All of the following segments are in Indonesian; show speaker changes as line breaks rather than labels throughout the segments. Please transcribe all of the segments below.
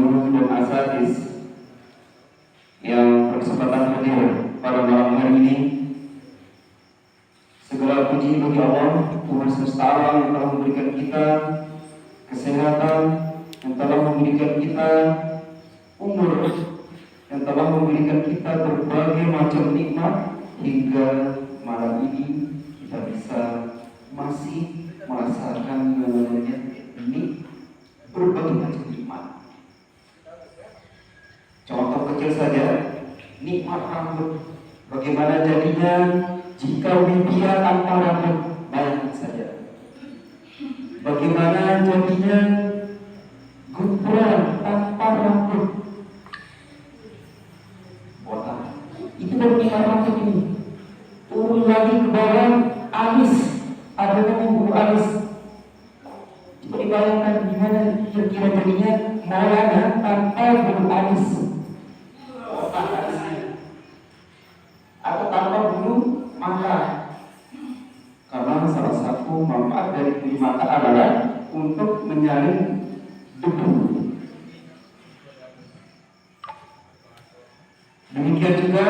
guru dan asatidz yang berkesempatan hadir pada malam hari ini. Segala puji bagi Allah, Tuhan semesta alam yang telah memberikan kita kesehatan, yang telah memberikan kita umur, yang telah memberikan kita berbagai macam nikmat hingga malam ini kita bisa masih merasakan namanya ini berbagai macam nikmat. Contoh kecil saja, nikmat rambut. Bagaimana jadinya jika Widya tanpa rambut? Bayangkan saja. Bagaimana jadinya Gufron tanpa rambut? Botak. Itu dari nikmat rambut ini. Turun lagi ke bawah, alis. Ada yang bulu alis. Coba dibayangkan gimana kira-kira jadinya Maulana tanpa bulu alis. Botak alisnya. Atau tanpa bulu mata. Karena salah satu manfaat dari bulu mata adalah untuk menyaring debu. Demikian juga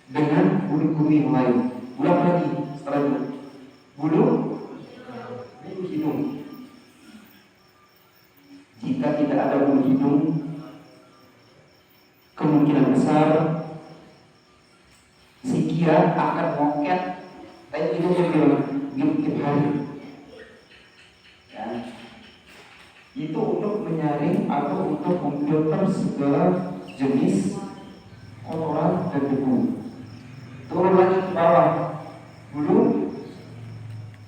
dengan bulu-bulu yang lain. Ulang lagi setelah itu. Bulu hidung. Jika tidak ada bulu hidung, kemungkinan besar si Kia akan moket kayak hidungnya gimana hari. Ya. Itu untuk menyaring atau untuk memfilter segala jenis kotoran dan debu. Turun lagi ke bawah, bulu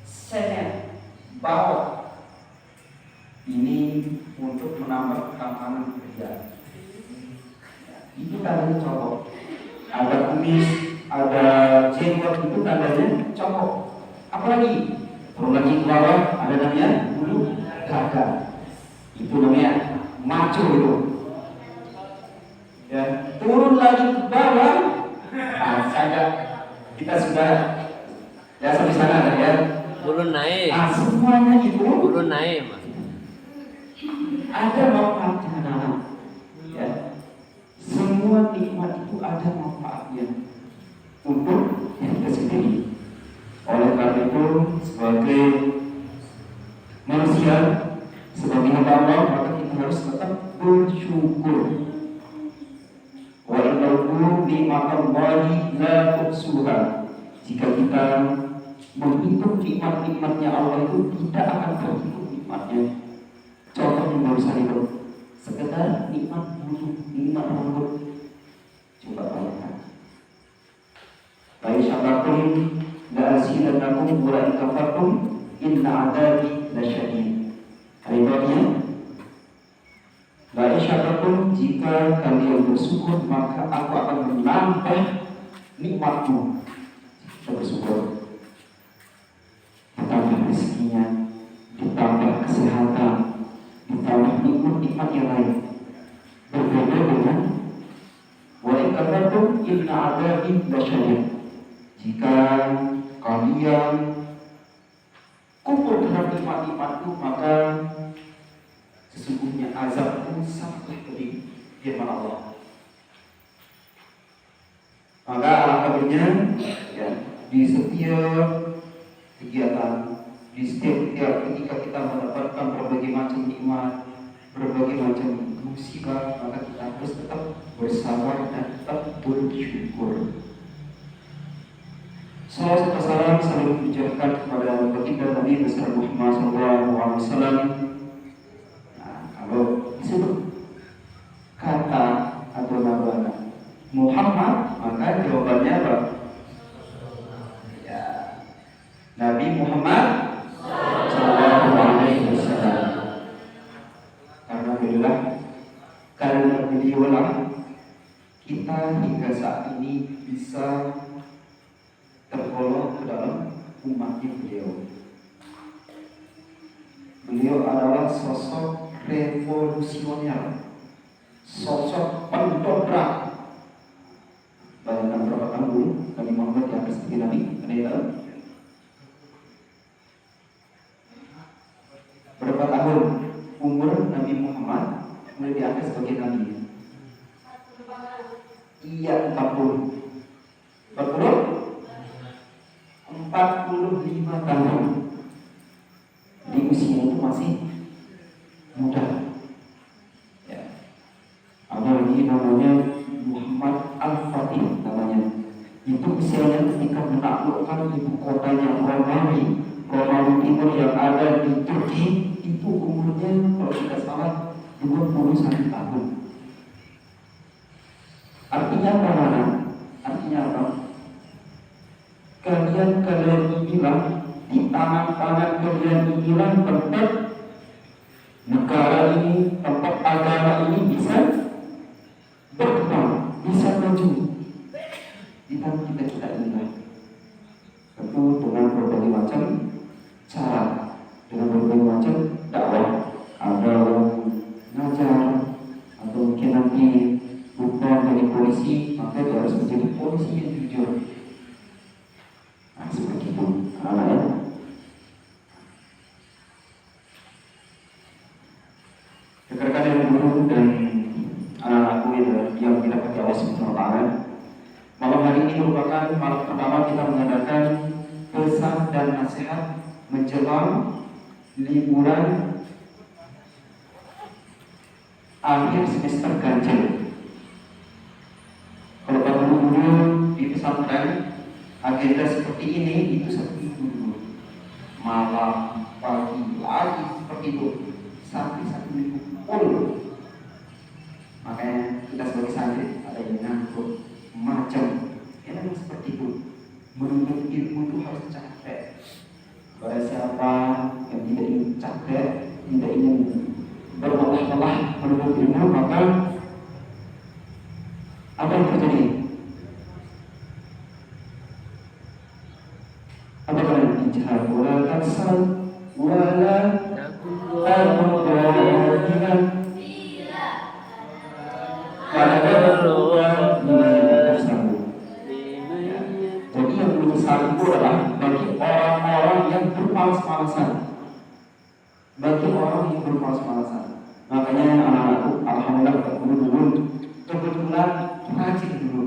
senet, bawah. Ini untuk menambah ketampanan kerja. Itu tandanya cowok. Ada kumis, ada jenggot, itu tandanya cowok. Apalagi turun lagi ke bawah, ada namanya bulu gagak. Itu namanya maco itu. Ya, turun lagi ke bawah, saja kita sudah ya sampai sana ya.
Bulu naik.
Semuanya itu
Bulu naik, Mas.
ada manfaatnya. Ya. Semua nikmat itu ada manfaatnya untuk kita sendiri. Oleh karena itu, sebagai manusia, sebagai hamba Allah, maka kita harus tetap bersyukur. Wa innahu ni'matallahi la tuhsuha. Jika kita menghitung nikmat-nikmatnya Allah itu tidak akan terhitung nikmatnya. Contoh yang barusan itu, sekedar nikmat bulu, nikmat rambut. Coba bayangkan. Baik syabakum la azidannakum wa in kafartum inna adabi lasyadid. Ayatnya, baik syabakum, jika kalian bersyukur maka aku akan menambah nikmatmu. Kita bersyukur, ditambah rezekinya, ditambah kesehatan, ditambah nikmat-nikmat yang lain. Berbeda dengan wa in kafartum inna adabi lasyadid. Jika kalian kufur terhadap nikmat-nikmatku, maka sesungguhnya azabku sangatlah pedih. Firman Allah. Maka alangkah baiknya ya, di setiap kegiatan, di setiap ketika kita mendapatkan berbagai macam nikmat, berbagai macam musibah, maka kita harus tetap bersabar dan tetap bersyukur. Salawat serta salam selalu diucapkan kepada baginda Nabi besar Muhammad SAW. Nah, kalau disebut kata atau nama Muhammad, maka jawabannya apa? Ya, Nabi Muhammad SAW. Karena beliaulah kita hingga saat ini bisa tergolong ke dalam umatnya beliau. Beliau adalah sosok revolusioner, sosok pendobrak. Bayangkan berapa tahun dulu Nabi Muhammad di atas tiga Nabi, ada yang tahu? Berapa tahun umur Nabi Muhammad boleh diangkat sebagai nabi? Iya, 40. 45 tahun. Di usia itu masih muda. Ya. Ada lagi namanya Muhammad Al-Fatih namanya. Itu usianya ketika menaklukkan ibu kotanya Romawi Timur yang ada di Turki, itu umurnya kalau tidak salah 21 tahun. Artinya apa? Artinya apa? Kalian inilah, di tangan-tangan kalian inilah tempat negara ini, tempat agama ini bisa berkembang, bisa maju. Di tangan kita inilah. Tentu dengan berbagai macam cara, dengan berbagai macam dakwah. Ada yang ngajar, atau mungkin nanti bukan dari polisi, maka dia harus menjadi polisi yang jujur. Nah, seperti itu. Ya. Rekan-rekan yang guru dan anak-anakku yang dirahmati Allah Subhanahu wa Ta'ala, malam hari ini merupakan malam pertama kita mengadakan pesan dan nasihat menjelang liburan akhir semester ganjil. Kalau guru-guru di pesantren agenda seperti ini itu seperti itu dulu, malam, pagi, lagi seperti itu sampai 1 minggu full. Makanya kita sebagai santri ada yang ngangkut macam memang seperti itu. Menuntut ilmu itu harus capek. Pada siapa yang tidak ingin capek, tidak ingin berolah-olah menuntut ilmu, maka apa yang terjadi? Apa kalian ijhad wala taksal wala takun Jadi yang menyesal itu adalah bagi orang-orang yang bermalas-malasan. Bagi orang yang bermalas-malasan. Makanya anak-anakku, alhamdulillah guru-guru kebetulan rajin dulu.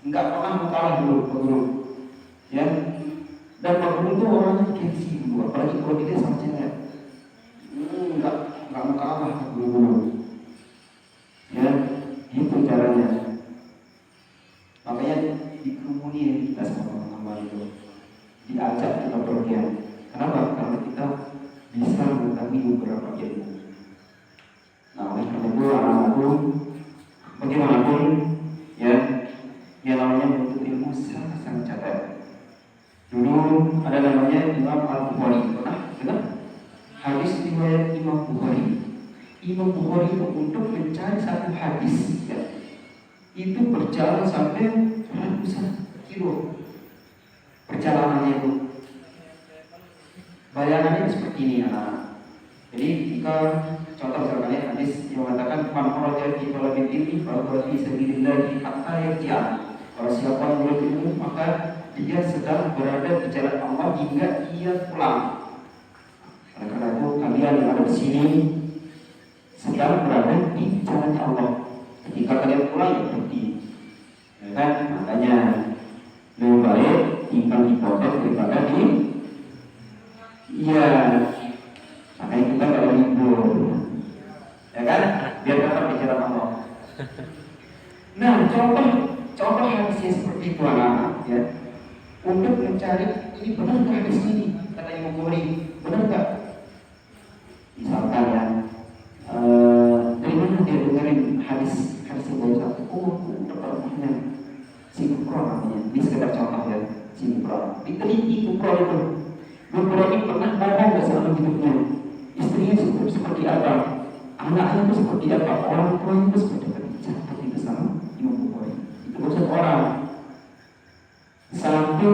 Enggak pernah mengalah dulu guru. Ya. Dan Pak Guru itu orangnya gengsi dulu, apalagi kalau dia sama cewek. Enggak mau kalah Pak Guru. Ya, itu caranya. Makanya dikerumuni kita sama teman-teman itu, diajak kita bergiat. Kenapa? Karena kita bisa mengetahui beberapa ilmu. Nah, oleh karena itu anak-anakku, bagaimanapun ya, yang namanya menuntut ilmu sangat-sangat capek. Dulu ada namanya Imam Al-Bukhari, pernah dengar? Hadis riwayat Imam Bukhari. Imam Bukhari itu untuk mencari satu hadis ya, itu berjalan sampai ratusan kilo perjalanannya itu. Bayangannya seperti ini anak. Jadi jika contoh misalnya hadis yang mengatakan man kharaja fi talabil ilmi fa huwa fi sabilillah hatta yarji'a. Kalau siapa yang menuntut ilmu maka dia sedang berada di jalan Allah hingga ia pulang. Oleh karena itu kalian yang ada di sini sedang berada di jalan Allah. Ketika kalian pulang ya pergi, ya kan? Makanya lebih baik tinggal di kota daripada di, iya. Makanya kita kalau libur, ya kan? Biar dapat di jalan Allah. Nah, contoh hadisnya seperti itu anak, ya. Untuk mencari ini benar nggak hadis ini? Kata Imam Bukhari, benar nggak? Misalkan ya. Dari mana dia dengerin hadis yang baru? Aku dapat rumahnya si Bukro namanya. Ini sekedar contoh ya, si Bukro. Diteliti Bukro itu. Bukro ini pernah ngomong nggak selama hidupnya? Istrinya seperti apa? Anaknya itu seperti apa? Orang tuanya itu seperti apa? Catat itu sama Imam Bukhari. Itu urusan orang. Sampai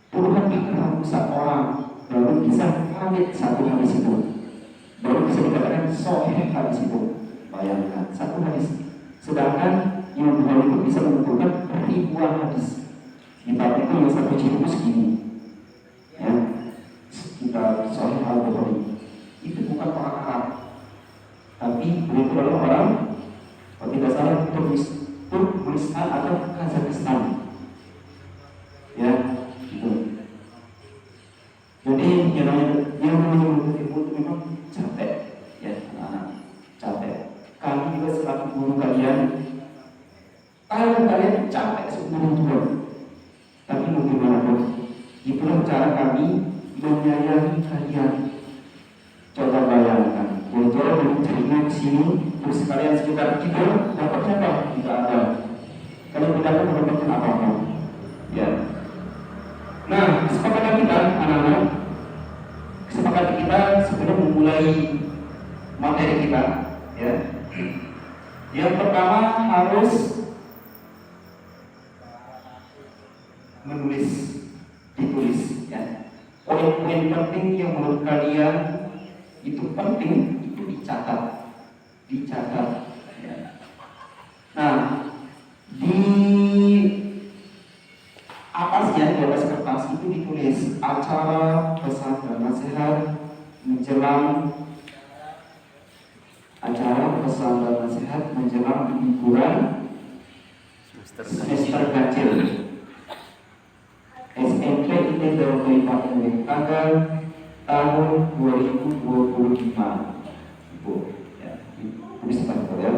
puluhan bahkan ratusan orang baru bisa valid satu hadis itu. Baru bisa dikatakan sahih hadis itu. Bayangkan satu hadis. Sedangkan Imam Bukhari itu bisa mengumpulkan ribuan hadis. Kitab itu yang satu jilid segini, ya, sekitar Sahih Al-Bukhari. Itu bukan orang Arab, Tapi itu adalah orang, kalau tidak salah, Turkmenistan atau Kazakhstan. Ya, gitu. Jadi yang namanya menuntut ilmu itu memang capek, ya anak-anak, capek. Kami juga selaku guru kalian, tahu kalian capek seumur hidup. Tapi bagaimanapun, itulah cara kami menyayangi kalian. Coba bayangkan, bocor dari jaringan ke sini, terus kalian sekitar tidur, dapatnya apa? Tidak ada. Kalau tidak ada, mendapatkan apa-apa. Ya. Nah, kesepakatan kita, anak-anak, kesepakatan kita sebelum memulai materi kita, ya. Yang pertama harus ditulis, ya. Poin-poin penting yang menurut kalian itu penting, itu dicatat, ya. Nah, di atasnya, di atas kertas itu ditulis acara pesan dan nasihat menjelang liburan semester ganjil SMK ini dari tanggal tahun 2025. Ibu, ya, tulis sebentar ya.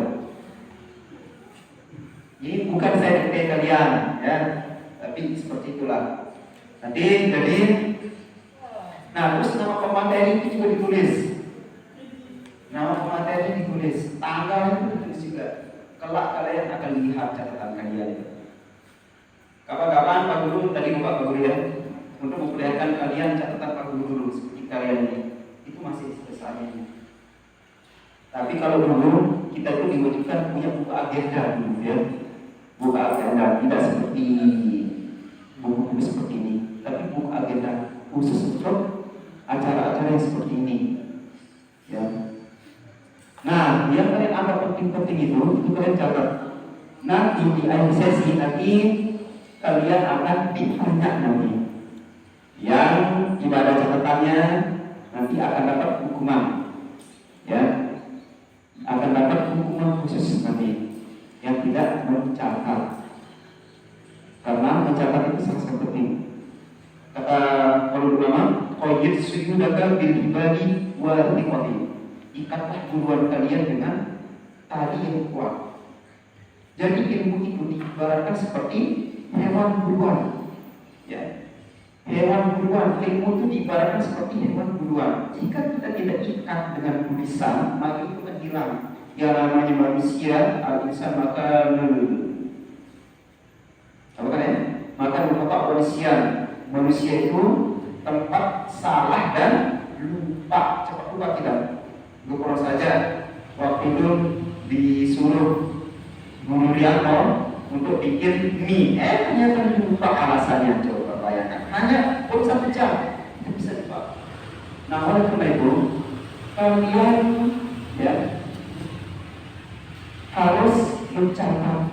Ini bukan saya dikte kalian, ya, tapi seperti itulah. Nanti jadi, nah terus nama pemateri itu juga ditulis. Nama pemateri ditulis, tanggal itu ditulis juga. Kelak kalian akan lihat catatan kalian itu. Kapan-kapan Pak Guru tadi Pak Guru ya, untuk memperlihatkan kalian catatan Pak Guru dulu seperti kalian ini, itu masih selesai. Tapi kalau dulu kita itu diwajibkan punya buku agenda dulu ya, buku agenda tidak seperti buku-buku seperti ini, tapi buku agenda khusus untuk acara-acara yang seperti ini. Ya. Nah, yang kalian anggap penting-penting itu kalian catat. Nanti di akhir sesi nanti kalian akan ditanya nanti. Yang tidak ada catatannya nanti akan dapat hukuman. Ya. Akan dapat hukuman khusus nanti yang tidak mencatat. Karena mencatat itu sangat penting. Kata kalau ulama, qayyid suyudaka bil ibadi wa riqati. Ikatlah buruan kalian dengan tali yang kuat. Jadi ilmu itu diibaratkan seperti hewan buruan. Ya. Hewan buruan, ilmu itu diibaratkan seperti hewan buruan. Jika kita tidak ikat dengan tulisan, maka itu akan hilang. Yang namanya manusia, al-insan maka apa kan ya? Maka lupa manusia itu tempat salah dan lupa, cepat lupa kita. Guru saja waktu itu disuruh Guru Rianto untuk bikin mie, ternyata lupa alasannya. Coba bayangkan, hanya baru 1 jam itu bisa lupa. Nah oleh karena itu kalian ya harus mencatat,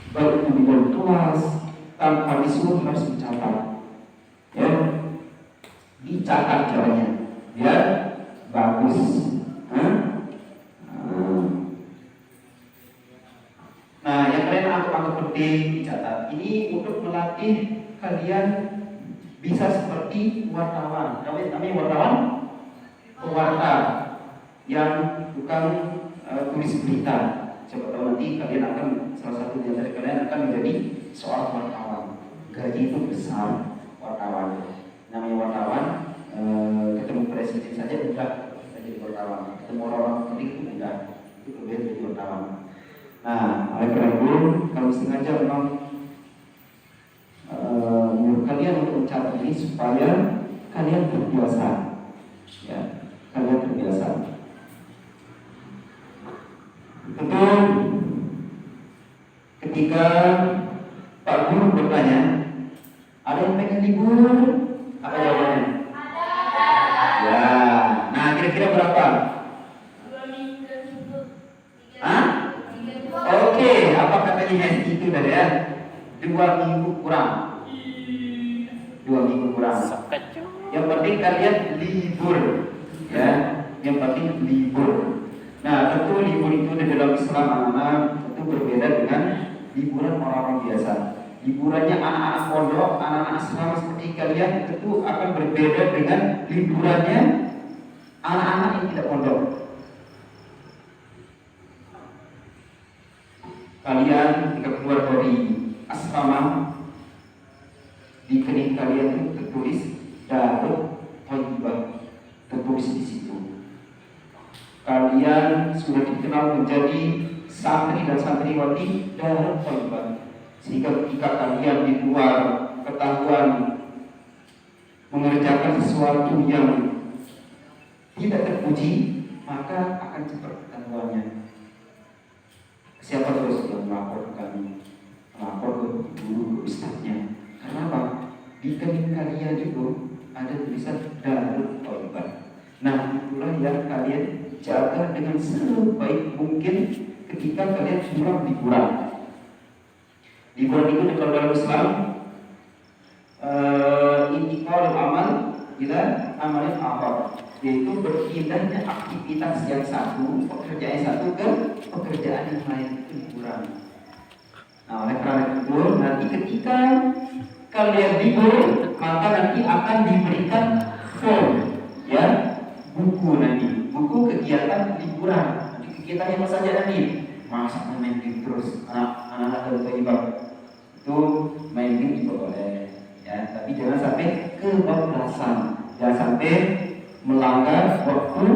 baik itu di dalam tuas tanpa disuruh harus mencatat, ya dicatat caranya biar bagus. Nah, yang kalian anggap penting dicatat. Ini untuk melatih kalian bisa seperti wartawan. Kami wartawan, pewarta yang bukan tulis berita. Coba tahu nanti kalian akan salah satu dari kalian akan menjadi seorang wartawan. Gaji itu besar wartawan. Namanya wartawan, ketemu presiden saja mudah jadi wartawan. Ketemu orang penting itu mudah. Itu kelebihan jadi wartawan. Nah, oleh karena itu, kalau sengaja memang menyuruh kalian untuk mencatat ini supaya kalian terbiasa, ya, kalian terbiasa. Tentu, ketika Pak Guru bertanya, ada yang pengen libur? Apa jawabannya? Ada. Ya, nah kira-kira berapa?
2 minggu.
Hah? Oke, apa katanya itu tadi ya? 2 minggu kurang. 2 minggu kurang. Yang penting kalian libur, ya. Yang penting libur. Nah, tentu libur itu di dalam Islam anak-anak tentu berbeda dengan liburan orang-orang biasa. Liburannya anak-anak pondok, anak-anak asrama seperti kalian tentu akan berbeda dengan liburannya anak-anak yang tidak pondok. Kalian ketika keluar dari asrama, di kening kalian itu tertulis Darut Thayyibah, tertulis di situ. Kalian sudah dikenal menjadi santri dan santriwati Darut Thayyibah, sehingga ketika kalian di luar ketahuan mengerjakan sesuatu yang tidak terpuji, maka akan cepat ketahuannya. Siapa terus yang melapor ke kami, melapor ke guru, ke ustadznya. Kenapa? Di kening kalian itu ada tulisan Darut Thayyibah. Nah, itulah yang kalian jaga dengan sebaik mungkin ketika kalian pulang liburan. Liburan itu kalau dalam Islam intiqal amal ila amalin akhar, yaitu berpindahnya aktivitas yang satu, pekerjaan yang satu ke pekerjaan yang lain, itu liburan. Nah, oleh karena itu nanti ketika kalian libur, maka nanti akan diberikan form, ya, buku nanti, buku kegiatan liburan. Nanti kegiatan apa saja nanti? Masa main game terus, anak-anak terlibat itu main game juga boleh, ya, tapi jangan sampai kebablasan, jangan sampai melanggar waktu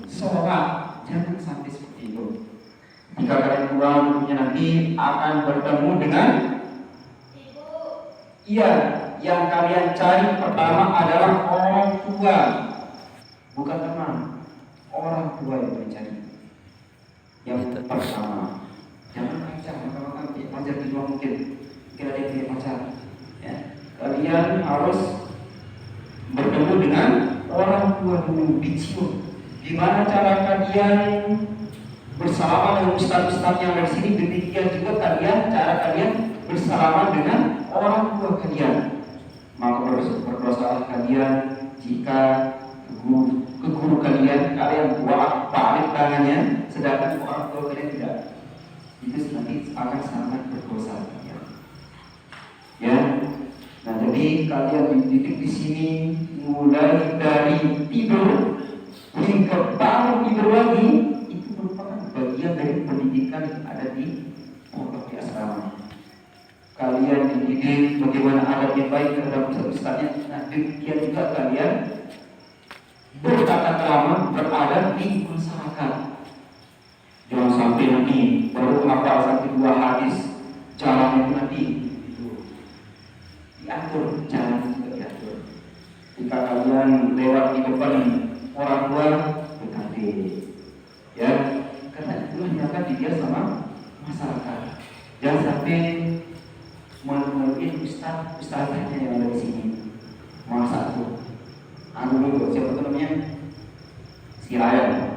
sholat, jangan sampai seperti itu. Jika kalian pulang, tentunya nanti akan bertemu dengan yang kalian cari pertama adalah orang tua, bukan teman. Orang tua yang mencari. Yang pertama, jangan pacar, maka punya pacar di luar mungkin ada yang punya pacar. Ya. Kalian harus bertemu dengan orang tua dulu, dicium. Gimana cara kalian bersalaman dengan ustaz-ustaz yang dari sini, demikian juga cara kalian bersalaman dengan orang tua kalian. Maka berdosalah kalian jika ke guru kalian bolak balik tangannya, sedangkan orang tua kalian tidak. Itu nanti akan sangat berdosa. Ya. Nah, jadi kalian dididik di sini mulai dari tidur hingga bangun tidur lagi, itu merupakan bagian dari pendidikan yang ada di pondok di asrama. Kalian dididik bagaimana adab yang baik terhadap ustaz-ustaznya. Nah, demikian juga kalian bertata krama, beradab di masyarakat. Jangan sampai nanti baru hafal satu dua hadis, jalan itu nanti itu diatur, jalan juga diatur. Jika kalian lewat di depan orang tua, berhati, ya, karena itu akan dilihat sama masyarakat. Jangan sampai menurut ustaznya yang ada di sini. Masa tuh dulu siapa tuh namanya? Si Ryan.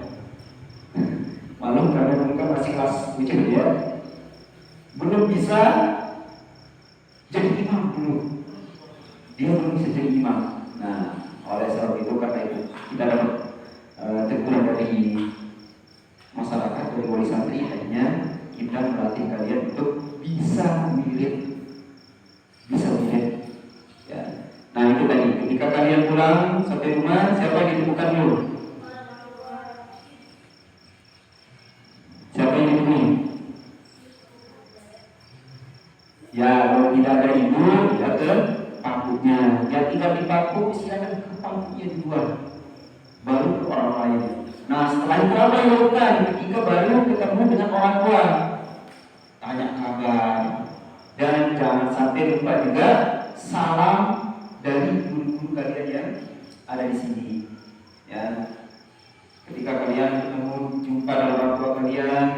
Malu karena mereka masih kelas kecil ya, belum bisa jadi imam dulu. Dia belum bisa jadi imam. Nah, oleh sebab itu karena itu kita dapat teguran dari masyarakat, dari wali santri, hanya kita melatih kalian untuk bisa memilih. Ya. Nah, itu tadi. Ketika kalian pulang sampai rumah, siapa yang ditemukan dulu? Siapa yang ditemui? Ya, kalau tidak ada ibu, tidak ke pakunya. Yang tidak di paku, silakan ke pakunya di luar. Baru ke orang lain. Nah, setelah itu apa yang dilakukan? Ketika baru ketemu dengan orang tua, tanya kabar. Dan jangan sampai lupa juga salam dari guru-guru kalian yang ada di sini. Ya, ketika kalian ketemu jumpa dengan orang tua kalian,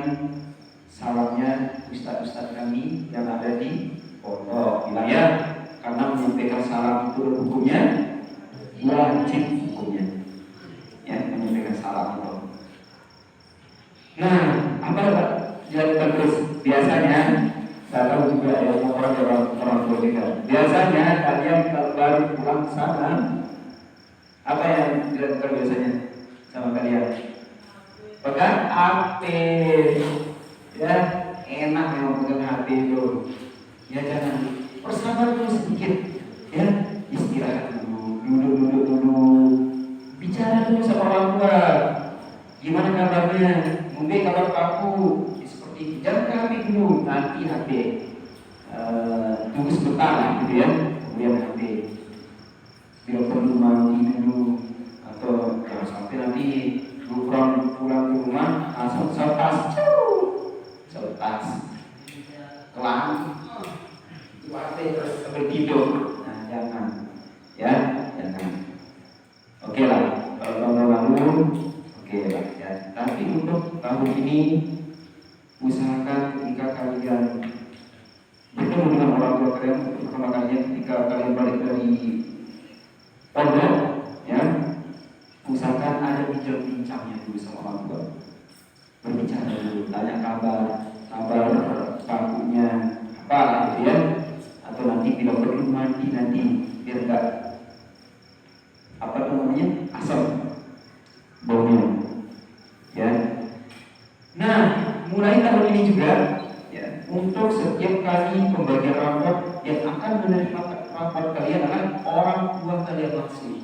salamnya ustaz-ustaz kami yang ada di pondok wilayah, karena menyampaikan salam itu hukumnya wajib hukumnya. Ya, menyampaikan salam itu. Nah, apa dilakukan terus? Biasanya saya tahu juga ada orang tua juga. Biasanya kalian kalau baru pulang sana, apa yang dilakukan biasanya sama kalian? pegang HP, ya enak memang pegang HP itu. Ya jangan bersabar dulu sedikit, ya istirahat dulu, duduk, bicara dulu sama orang tua. Gimana kabarnya? Mungkin kabar kamu seperti itu. Jangan ke HP dulu, nanti HP tunggu sebentar lah, gitu ya. Kemudian HP. Bila perlu mandi dulu atau jangan sampai nanti pulang ke rumah langsung seltas, kelang, itu HP terus sampai tidur. Nah jangan, ya jangan. Oke lah, kalau lalu. Oke, ya. Tapi untuk tahun ini usahakan ketika kalian bertemu dengan orang tua kalian pertama kalinya, ketika kalian balik dari pondok, ya, usahakan ada bincang-bincangnya dulu sama orang tua. Berbicara dulu, tanya kabar pakunya apa gitu ya, atau nanti bila perlu mandi nanti biar enggak apa namanya asam baunya. Ya. Nah, mulai tahun ini juga, ya, untuk setiap kali pembagian rapor yang akan menerima rapor kalian adalah orang tua kalian langsung.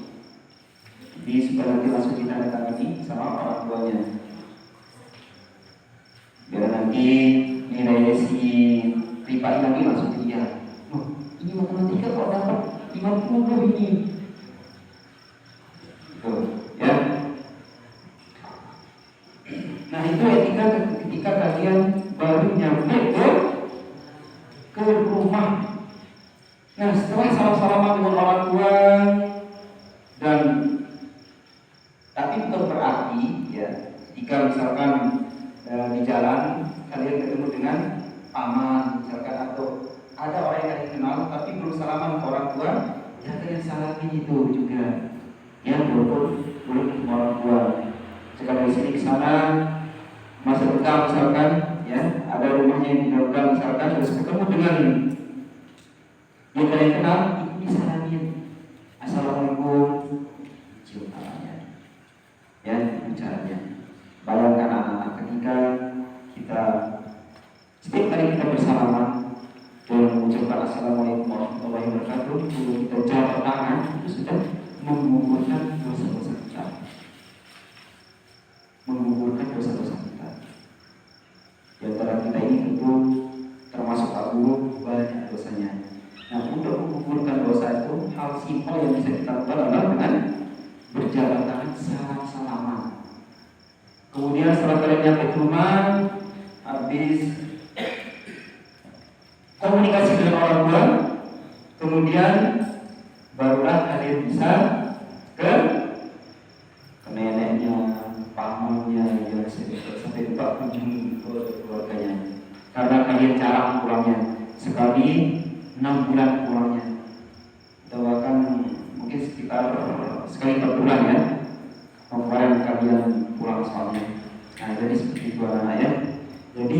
Jadi supaya nanti langsung ditandatangani sama orang tuanya. Biar nanti nilai si Ripa ini langsung dilihat. Oh, ini matematika kok dapat 50 ini. Tuh, ya. Nah itu ketika kalian baru nyampe ke rumah. Nah setelah salam-salaman dengan orang tua dan tapi bukan berarti ya jika misalkan di jalan kalian ketemu dengan paman misalkan atau ada orang yang kalian kenal tapi belum salaman ke orang tua, ya kalian salamin itu juga. Ya boleh ketemu orang tua. Sekarang di sini ke sana masa depan misalkan ya ada rumahnya yang dilakukan misalkan terus ketemu dengan yang kalian kenal, itu disalamin assalamualaikum, cium tangannya, ya bicaranya. Bayangkan anak-anak ketika kita setiap kali kita bersalaman dan mengucapkan assalamualaikum warahmatullahi wabarakatuh, kita jabat tangan itu sudah menggugurkan dosa-dosa kita. Menggugurkan dosa-dosa kita. Di antara kita ini tentu termasuk Abu banyak dosanya. Nah untuk menggugurkan dosa itu hal simpel yang bisa kita lakukan adalah dengan berjalan tangan salam-salaman. Kemudian setelah kalian nyampe ke rumah, habis komunikasi dengan orang tua, kemudian barulah kalian bisa ke neneknya, pamannya, yang sampai lupa kunjungi keluarganya. Karena kalian jarang pulangnya, sekali 6 bulan pulangnya. Doakan mungkin sekitar sekali per bulan ya. Kemarin kalian pulang soalnya. Nah jadi seperti itu anak ya. Jadi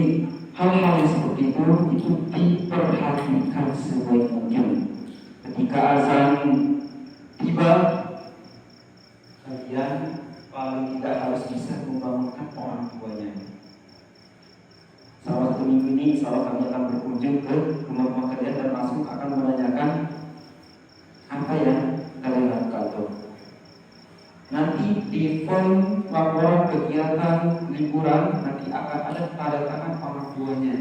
hal-hal yang seperti itu diperhatikan sebaik mungkin. Ketika azan tiba, kalian paling tidak harus bisa membangunkan orang tuanya. Selama 1 minggu ini, insya Allah kami akan berkunjung ke rumah-rumah kalian dan langsung akan menanyakan apa yang kalian lakukan tuh. Nanti di form laporan kegiatan liburan nanti akan ada tanda tangan orang tuanya.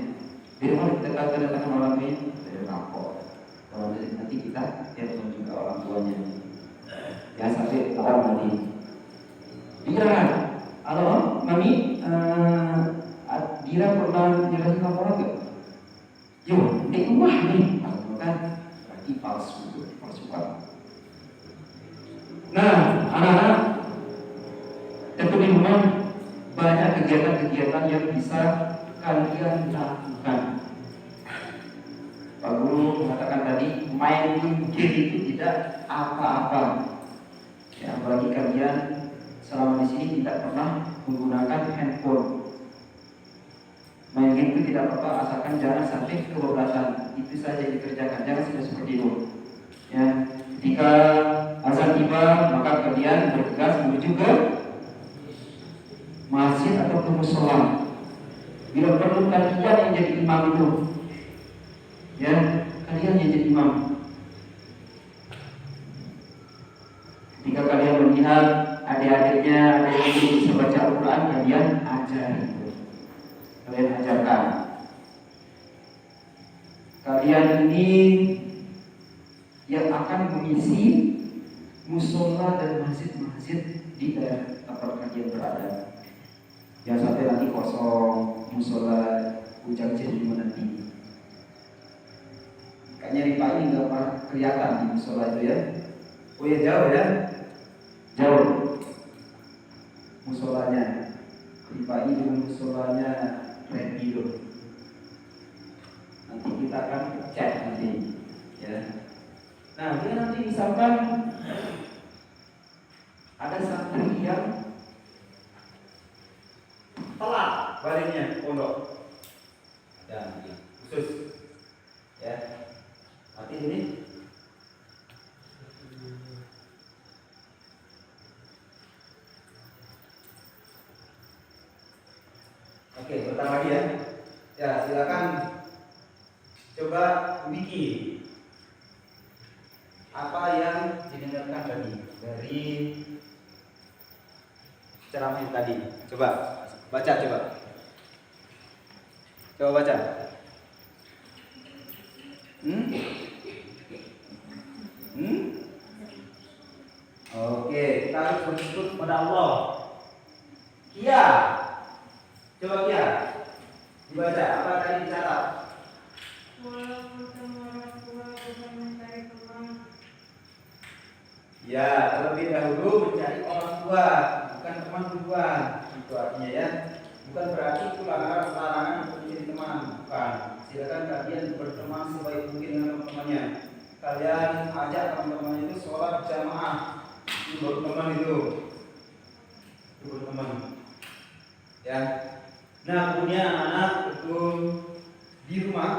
Dari mana kita tanda tangan orang tuanya? Dari rapor. Kalau nanti kita telepon juga orang tuanya. Ya sampai orang nanti. Dira, halo, mami, Dira pernah jelasin laporan nggak? Yo, di rumah nih, kan? Berarti palsukan. Nah, anak-anak, tentu di rumah banyak kegiatan-kegiatan yang bisa kalian lakukan. Pak Guru mengatakan tadi, main game itu tidak apa-apa. Ya, apalagi kalian selama di sini tidak pernah menggunakan handphone. Main game itu tidak apa-apa, asalkan jangan sampai kebablasan. Itu saja yang dikerjakan, jangan sampai seperti itu. Ya, ketika azan tiba, maka kalian bergegas menuju ke masjid ataupun musola. Bila perlu kalian yang jadi imam itu, ya, kalian yang jadi imam. Ketika kalian melihat adik-adiknya ada yang bisa baca Al-Quran, kalian ajar itu, kalian ajarkan. Kalian ini yang akan mengisi musola dan masjid-masjid di daerah tempat kalian berada. Jangan sampai nanti kosong musola, hujan jadi nanti. Kayaknya Ripa ini nggak pernah kelihatan di musola itu ya. Oh ya, jauh ya, jauh musolanya. Ripa ini dengan musolanya Repido. Nanti kita akan cek nanti, ya. Nah, dia nanti misalkan ada santri yang telat baliknya pondok, dan khusus, ya. Nanti ini oke, bentar lagi ya. Ya, silakan coba wiki apa yang didengarkan tadi dari ceramah yang tadi. Coba baca, coba baca. Oke, kita harus bersyukur kepada Allah. Kia, coba Kia, dibaca apa tadi dicatat. Ya, terlebih dahulu mencari orang tua, bukan teman duluan. Itu artinya ya. Bukan berarti itu larangan untuk menjadi teman, bukan. Silakan kalian berteman sebaik mungkin dengan teman-temannya. Kalian ajak teman-teman itu sholat jamaah. Itu baru teman itu. Itu baru teman. Ya. Nah, kemudian anak itu di rumah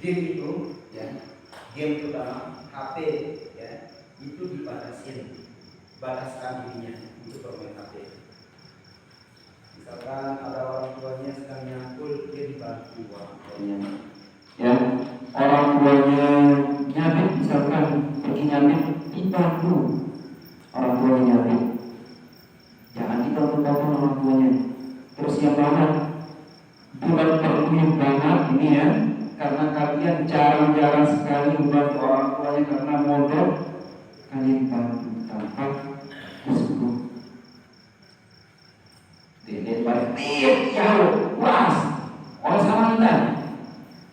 game itu, ya. Game terutama HP, ya, itu dibatasin, bataskan dirinya untuk bermain HP. Misalkan ada orang tuanya sedang nyangkul, dia dibantu orang tuanya. Ya, orang tuanya nyabit, misalkan pergi nyabit, dibantu orang tuanya nyabit. Jangan ditonton-tonton orang tuanya. Terus yang mana? Bukan perlu banget ini ya. Karena kalian jarang-jarang sekali membantu orang tuanya karena modal, kalian bantu tanpa bersyukur. Dede balik, jauh, was, orang sama kita.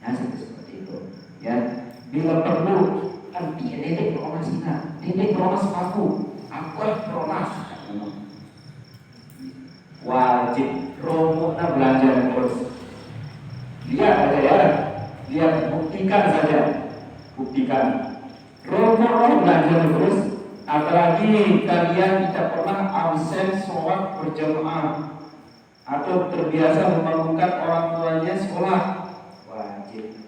Ya seperti itu. Ya, bila perlu, kan dede peronas kita, dede peronas aku peronas. Wajib romo belanja terus. Lihat aja ya. Lihat, buktikan saja, buktikan. Romo belajar terus, apalagi kalian tidak pernah absen sholat berjamaah atau terbiasa membangunkan orang tuanya sholat, wajib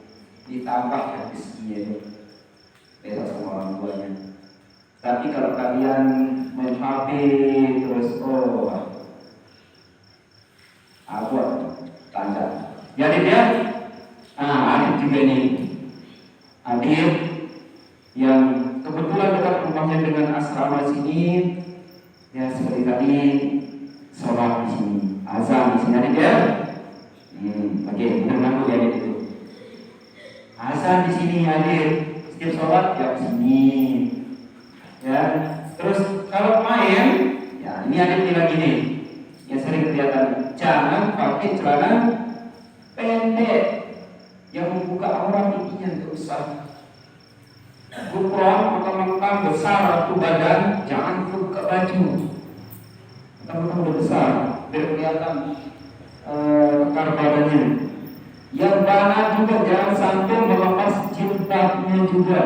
ditambah rezekinya itu beda sama orang tuanya. Tapi kalau kalian main HP terus, abot tanda. Jadi dia adik juga ini, adik yang kebetulan dekat rumahnya dengan asrama sini, ya seperti tadi sholat di sini, azan di sini adik ya. Oke, benar ya adik itu. Azan di sini adik, setiap sholat ya di sini, ya. Terus kalau main, ya ini adik bilang gini, yang sering kelihatan, jangan pakai celana pendek yang membuka aurat pipinya, nggak usah. Gupron mentang-mentang besar waktu badan, jangan buka baju. Mentang-mentang udah besar, biar kelihatan kekar badannya. Yang bana juga jangan sampai melepas jilbabnya juga.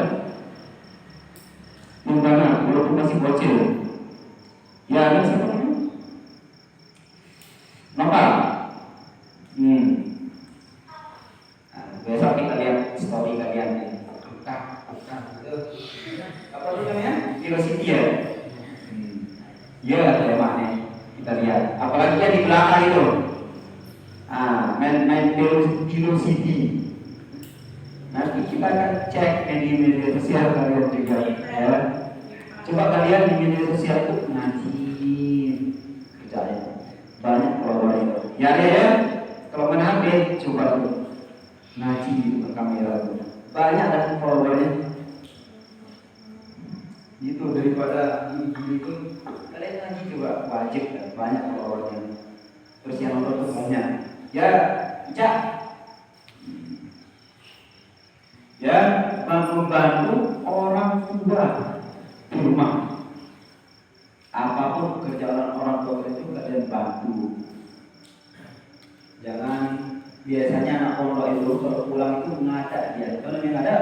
Yang bana, walaupun masih bocil. Ya, ini seperti itu. Nampak? Besok kita lihat story kalian nih. Apa namanya? Curiosity ya? Ya, belakang itu. Main velocity. Nanti kita akan cek di media sosial kalian juga ya. Coba kalian di media sosial itu ngaji kerjanya banyak followernya. Ya. Kalau main HP coba ngaji di kamera itu banyak dan followernya. Itu daripada itu kalian ngaji juga wajib kan banyak followernya. Terus yang nonton tuh banyak. Ya, Ica. Ya, membantu orang tua di rumah. Apapun pekerjaan orang tua itu kalian bantu. Jangan biasanya anak pondok itu kalau pulang itu ngadak dia. Kalau yang ada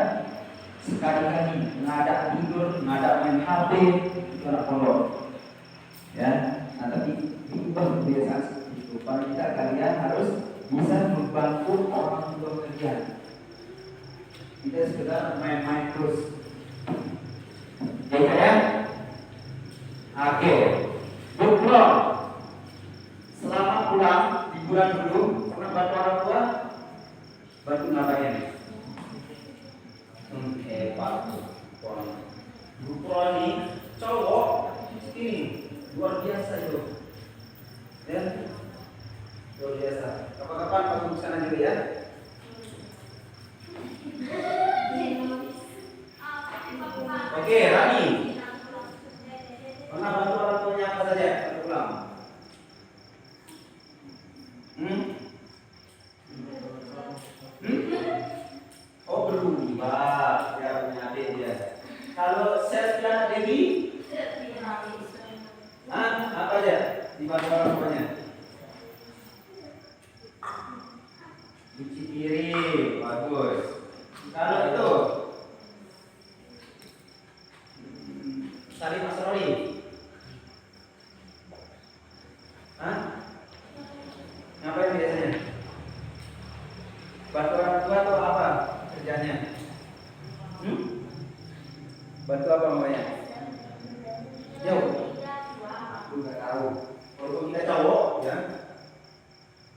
sekali-kali ngadak tidur, ngadak main HP itu anak pondok. Ya, nah tapi ubah kebiasaan seperti itu. Paling tidak kalian harus bisa membantu orang tua kerja. Tidak sekedar main-main terus. Ya. Oke. Berpulang. Selama pulang liburan dulu pernah bantu orang tua? Bantu ngapain? Bantu. Berpulang ini cowok ini luar biasa itu. Ya. Luar biasa. Kapan-kapan aku kesana juga ya. Oke, Rani. Pernah bantu orang tuanya apa saja? Pulang. Oh, berubah. Ya, punya adik dia. Kalau saya bilang Dewi, apa aja? Dibantu orang tuanya. Cuci piring, bagus. Kalau itu salin pastroli. Ngapain biasanya? Bantu orang tua atau apa kerjanya? Bantu apa namanya? Yo, aku nggak tahu. Kalau kita cowok ya,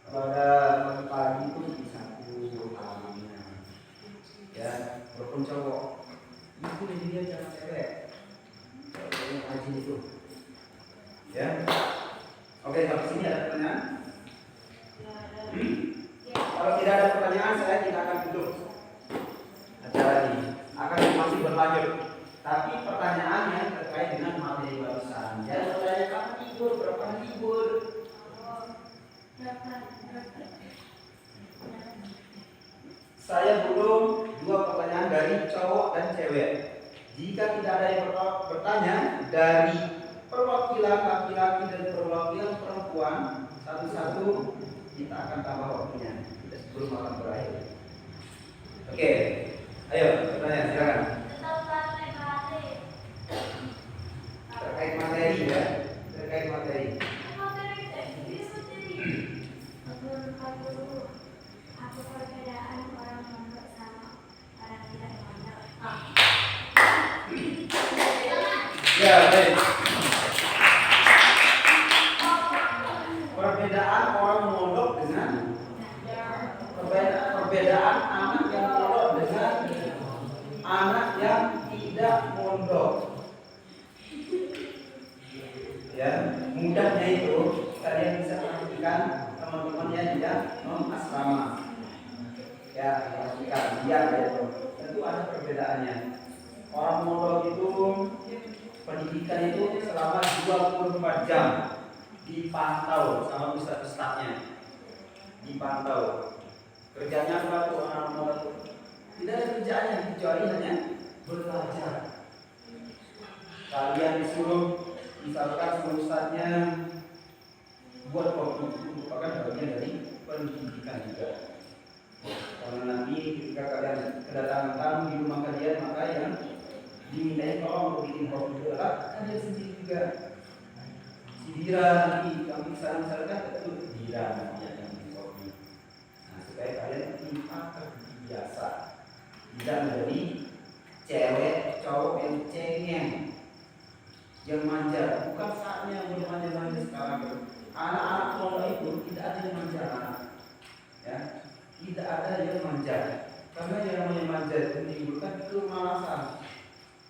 kalau ada pagi itu disapu halamannya. Ya, walaupun cowok itu dia jangan cewek. Yang rajin itu. Ya. Oke, sampai sini ada pertanyaan? Kalau tidak ada pertanyaan, saya tidak akan tutup acara ini. Akan masih berlanjut. Tapi pertanyaannya terkait dengan materi barusan. Jangan bertanya kapan libur, berapa libur. Saya belum 2 pertanyaan dari cowok dan cewek. Jika tidak ada yang bertanya dari perwakilan laki-laki dan perwakilan perempuan satu-satu, kita akan tambah waktunya sebelum akan berakhir. Oke, ayo bertanya silakan. Terkait materi ya, terkait materi. Ya, baik. Perbedaan orang mondok dengan perbedaan anak yang mondok dengan anak yang tidak mondok. Ya, mudahnya itu kalian bisa perhatikan teman-teman yang tidak non-asrama. Ya, perhatikan dia itu. Tentu ada perbedaannya. Orang mondok itu pendidikan itu selama 24 jam dipantau sama ustaz-ustaznya, dipantau. Kerjanya apa tuh anak mondok? Tidak ada kerjaannya kecuali hanya belajar. Kalian disuruh misalkan sama ustaznya buat kopi, itu merupakan bagian dari pendidikan juga. Karena nanti ketika kalian kedatangan tamu di rumah kalian, maka yang dimintai tolong untuk bikin kopi itu adalah kalian sendiri juga. Si Dira nanti kami kesana misalkan itu Dira namanya yang bikin kopi. Nah, supaya kalian biasa tidak menjadi cewek cowok yang cengeng, yang manja. Bukan saatnya untuk manja-manja sekarang.
anak-anak pondok itu tidak ada yang manja, ya, tidak ada yang manja, karena yang namanya manja itu menimbulkan kemalasan,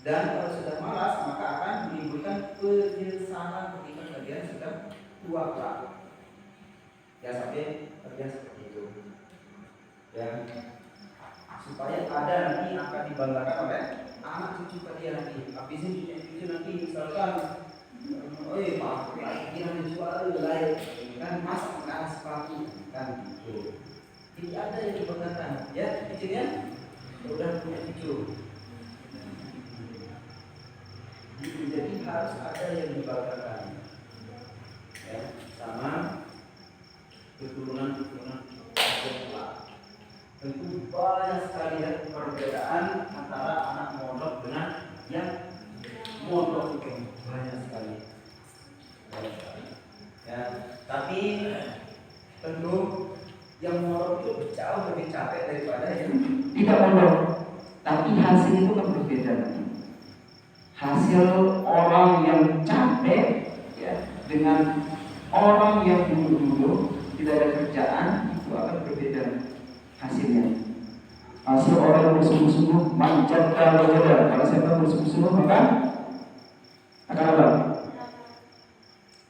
dan kalau sudah malas maka akan menimbulkan penyesalan ketika kalian sudah tua kelak. Ya sampai kalian seperti itu, ya, supaya ada nanti akan dibanggakan oleh anak cucu kalian nanti. Habis ini cucu nanti misalkan, pak, kira dijual lain, kan masak makan sepatu, kan gitu. Jadi ada yang dibanggakan, ya, cucunya udah punya cucu. Jadi harus ada yang dibanggakan, ya, sama keturunan-keturunan kelak. Tentu banyak sekali ya perbedaan antara anak mondok dengan yang mondok itu, banyak sekali. Ya, tapi tentu yang mondok itu jauh lebih capek daripada yang
tidak mondok. Tapi hasil itu kan berbeda. Hasil orang yang capek, ya, dengan orang yang dulu-dulu tidak ada kerjaan itu akan berbeda hasilnya. Hasil orang yang bersungguh-sungguh manjatkan wajah. Kalau siapa bersungguh-sungguh maka akan apa?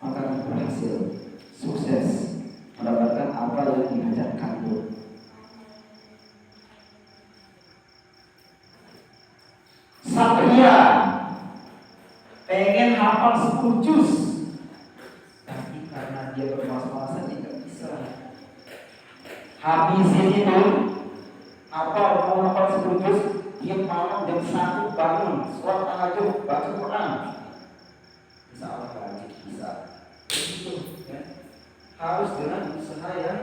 Akan berhasil, sukses, mendapatkan apa yang dihajarkan itu. Satria pengen hafal 10 juz, tapi karena dia bermalas-malasan dia tidak bisa. Habisin itu apa mau hafal 10 juz, dia malam jam 1 bangun, sholat tahajud, baca Quran. Bisa apa? Bisa. Begitu, ya. Harus dengan usaha yang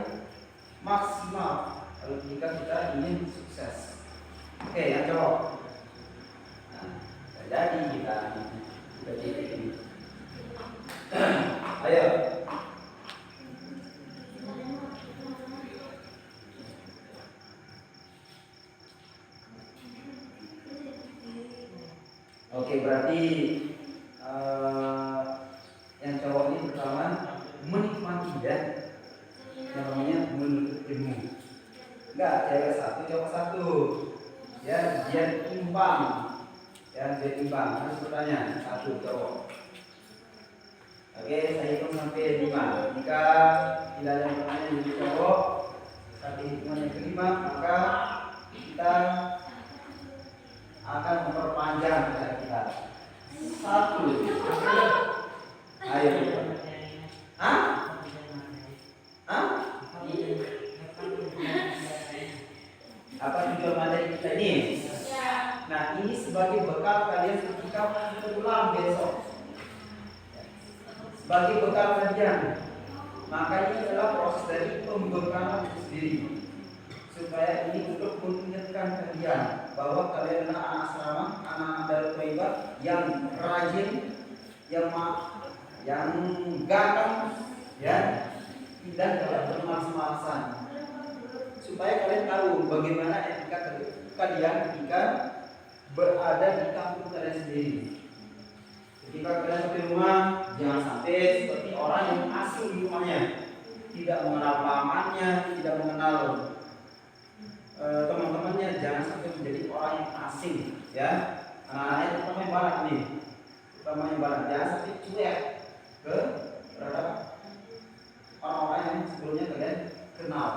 maksimal kalau jika kita ingin sukses. Oke, yang jawab. Nah, jadi kita jadi ini. Ayo. Oke, berarti yang cowok ini pertama menikmati, ya, yang namanya menuntut ilmu. Enggak, cewek satu, cowok satu. Ya, dia imbang. Ya, dia imbang. Harus bertanya satu cowok. Oke, saya hitung sampai 5. Jika tidak ada yang bertanya dari cowok sampai hitungan yang kelima, maka kita akan memperpanjang acara kita. 1. Ayo. Hah? Hah? Apa tujuan materi kita ini? Nah, ini sebagai bekal kalian ketika pulang besok. Sebagai bekal kalian. Maka ini adalah proses dari pembekalan itu sendiri. Supaya ini untuk mengingatkan kalian bahwa kalian adalah anak asrama, anak-anak Darut Thaibah yang rajin, yang gagah, ya, tidak dalam bermalas-malasan. Supaya kalian tahu bagaimana etika kalian ketika berada di kampung kalian sendiri. Ketika kalian sampai rumah, jangan sampai seperti orang yang asing di rumahnya, tidak mengenal pamannya, tidak mengenal teman-temannya, jangan sampai menjadi orang yang asing, ya. Anak-anaknya terutama yang barat nih, jangan sampai cuek ke terhadap orang-orang yang sebelumnya kalian kenal.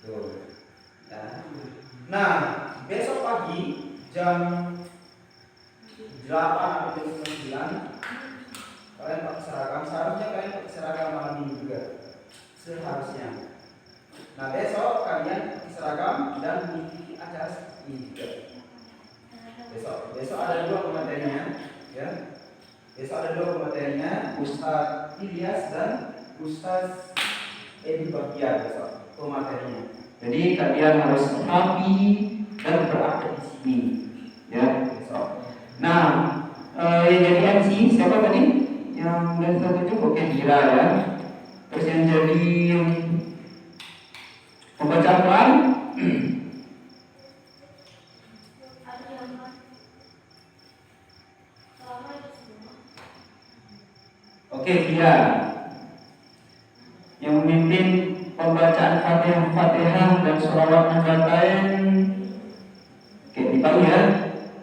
Tuh. Ya. Nah, besok pagi jam 8 atau jam 9 kalian pakai seragam. Seharusnya kalian pakai seragam malam ini juga. Seharusnya. Nah, besok kalian pakai seragam dan mengikuti acara seperti ini juga. Besok ada 2 pematerinya, ya. Besok ada 2 pematerinya, Ustaz Ilyas dan Ustaz Edi Bagian besok pematerinya. Jadi kalian harus rapi dan beraktif di sini, ya, besok. Nah, yang jadi MC siapa tadi? Yang dari satu itu Oke Dira, ya. Terus yang jadi pembaca Quran Oke Dira. Yang memimpin pembacaan Fatihah dan sholawat Nabatain kayak Tipai ya,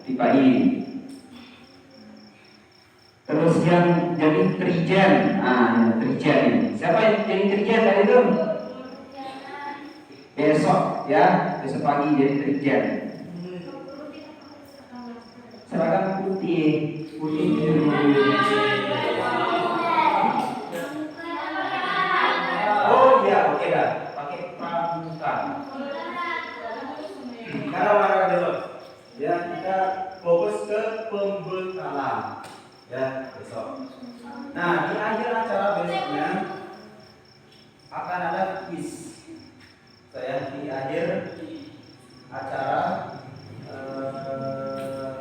Tipai. Terus yang jadi trijen, trijen ini. Siapa yang jadi trijen dari itu? Besok ya, besok pagi jadi trijen. Seragam putih, biru. Oh iya, oke dah. Pakai pramuka. Karena warna besok, ya kita fokus ke pembekalan, ya besok. Nah di akhir acara besoknya akan ada quiz. Saya di akhir acara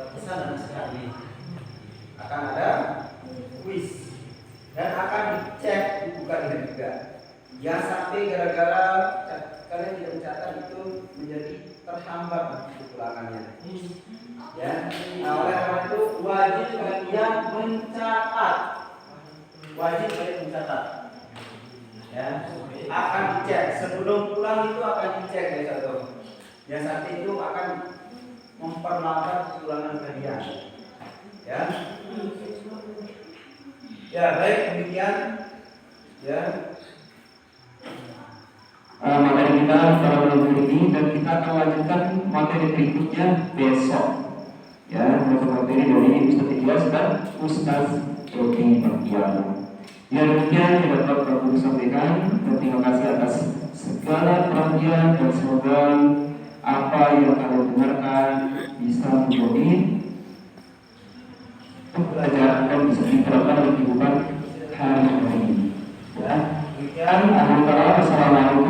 pesan dan nasihat ini akan ada quiz dan akan dicek dibuka dengan juga. Yang sampai gara-gara kalian tidak mencatat itu menjadi terhambat ulangannya. Ya, nah oleh karena itu wajib kalian mencatat. Wajib kalian mencatat. Ya, akan dicek sebelum pulang itu akan dicek ya satu. Yang sampai itu akan memperlambat ulangan kalian. Ya. Ya, baik demikian. Ya. Materi kita pada malam ini dan kita akan lanjutkan materi berikutnya besok. Ya, materi dari Ustaz Ilyas dan Ustaz Yogi Baktiar. Ya demikian yang dapat Bapak sampaikan. Dan terima kasih atas segala perhatian dan semoga apa yang kalian dengarkan bisa menjadi pembelajaran dan bisa diterapkan di kehidupan hari-hari. Ya, demikian. Assalamualaikum